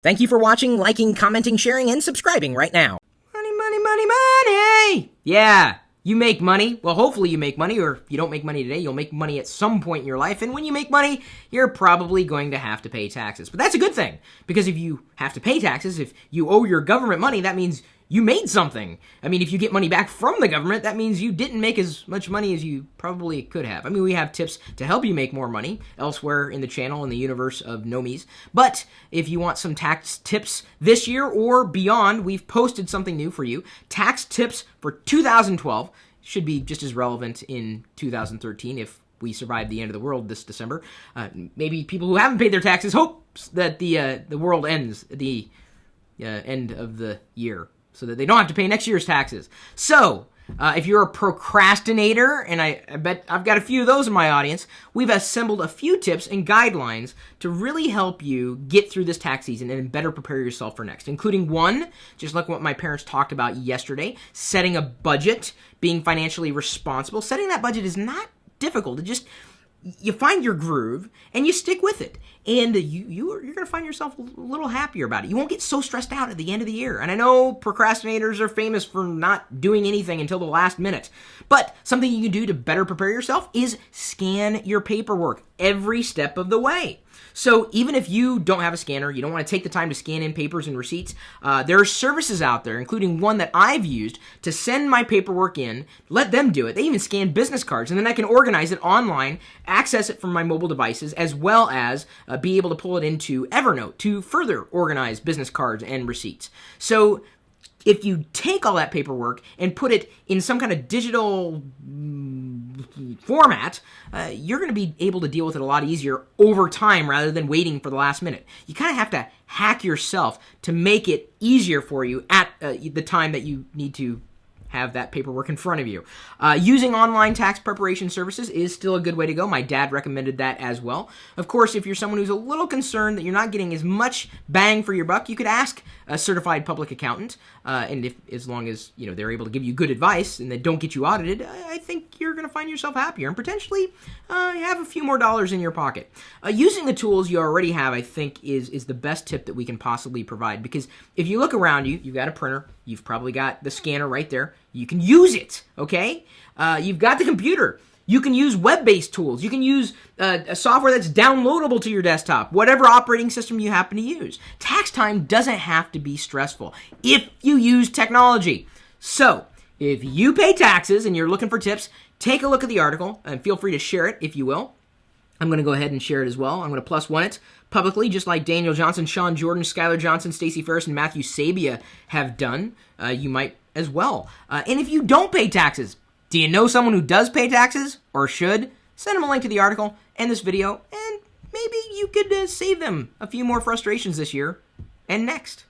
Thank you for watching, liking, commenting, sharing, and subscribing right now. Money, money, money, money! Yeah, you make money. Well, hopefully you make money, or if you don't make money today, you'll make money at some point in your life. And when you make money, you're probably going to have to pay taxes. But that's a good thing, because if you have to pay taxes, if you owe your government money, that means you made something. I mean, if you get money back from the government, that means you didn't make as much money as you probably could have. I mean, we have tips to help you make more money elsewhere in the channel, in the universe of Nomies. But if you want some tax tips this year or beyond, we've posted something new for you. Tax tips for 2012 should be just as relevant in 2013 if we survive the end of the world this December. Maybe people who haven't paid their taxes hope that the world ends at the end of the year, so that they don't have to pay next year's taxes. So, if you're a procrastinator, and I bet I've got a few of those in my audience, we've assembled a few tips and guidelines to really help you get through this tax season and better prepare yourself for next, including one, just like what my parents talked about yesterday, setting a budget, being financially responsible. Setting that budget is not difficult. You find your groove and you stick with it, and you're going to find yourself a little happier about it. You won't get so stressed out at the end of the year. And I know procrastinators are famous for not doing anything until the last minute, but something you can do to better prepare yourself is scan your paperwork every step of the way. So even if you don't have a scanner, you don't want to take the time to scan in papers and receipts, there are services out there, including one that I've used to send my paperwork in, let them do it. They even scan business cards, and then I can organize it online, access it from my mobile devices, as well as be able to pull it into Evernote to further organize business cards and receipts. So if you take all that paperwork and put it in some kind of digital format, you're going to be able to deal with it a lot easier over time rather than waiting for the last minute. You kind of have to hack yourself to make it easier for you at the time that you need to have that paperwork in front of you. Using online tax preparation services is still a good way to go. My dad recommended that as well. Of course, if you're someone who's a little concerned that you're not getting as much bang for your buck, you could ask a certified public accountant, and as long as they're able to give you good advice and they don't get you audited, I think you're going to find yourself happier and potentially have a few more dollars in your pocket. Using the tools you already have, I think, is the best tip that we can possibly provide, because if you look around you, you've got a printer, you've probably got the scanner right there. You can use it, okay? You've got the computer. You can use web-based tools. You can use a software that's downloadable to your desktop, whatever operating system you happen to use. Tax time doesn't have to be stressful if you use technology. So, if you pay taxes and you're looking for tips, take a look at the article and feel free to share it if you will. I'm going to go ahead and share it as well. I'm going to +1 it publicly, just like Daniel Johnson, Sean Jordan, Skylar Johnson, Stacey Ferris, and Matthew Sabia have done. You might as well. And if you don't pay taxes, do you know someone who does pay taxes or should? Send them a link to the article and this video, and maybe you could save them a few more frustrations this year and next.